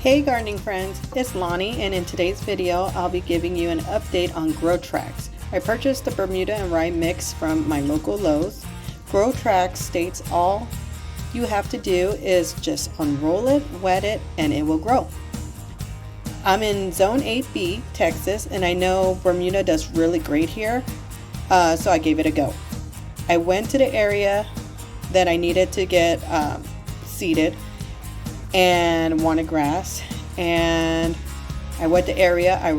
Hey gardening friends, it's Lonnie, and in today's video I'll be giving you an update on Grotrax. I purchased the Bermuda and rye mix from my local Lowe's. Grotrax states all you have to do is just unroll it, wet it, and it will grow. I'm in Zone 8B, Texas, and I know Bermuda does really great here, so I gave it a go. I went to the area that I needed to get seeded and wanted grass, and I went to area, I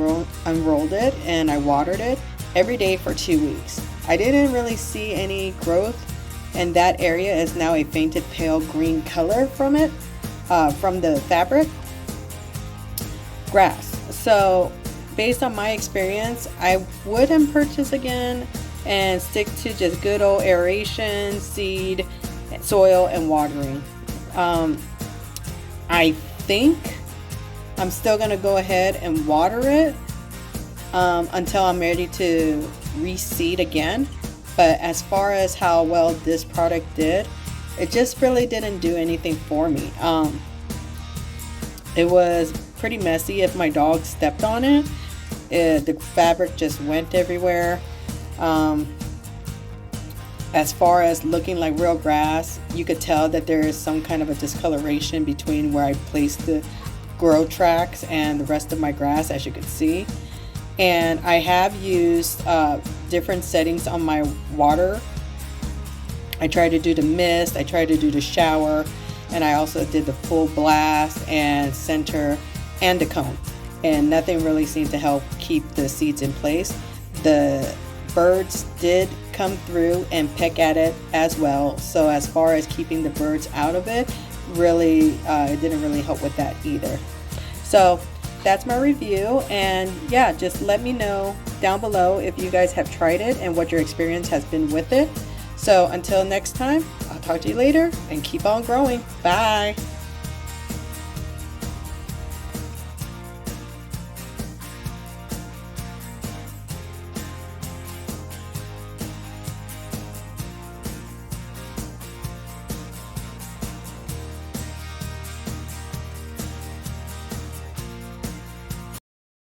unrolled it, and I watered it every day for 2 weeks. I didn't really see any growth, and that area is now a fainted pale green color from it, from the fabric grass. So based on my experience, I wouldn't purchase again and stick to just good old aeration, seed, soil, and watering. I think I'm still gonna go ahead and water it until I'm ready to reseed again. But as far as how well this product did, it just really didn't do anything for me. It was pretty messy. If my dog stepped on it, the fabric just went everywhere. As far as looking like real grass, you could tell that there is some kind of a discoloration between where I placed the Grotrax and the rest of my grass, as you can see. And I have used different settings on my water. I tried to do the mist, I tried to do the shower, and I also did the full blast and center and the cone. And nothing really seemed to help keep the seeds in place. The birds did come through and peck at it as well, so as far as keeping the birds out of it, really it didn't really help with that either. So that's my review, and yeah, just let me know down below if you guys have tried it and what your experience has been with it. So until next time, I'll talk to you later, and keep on growing. Bye.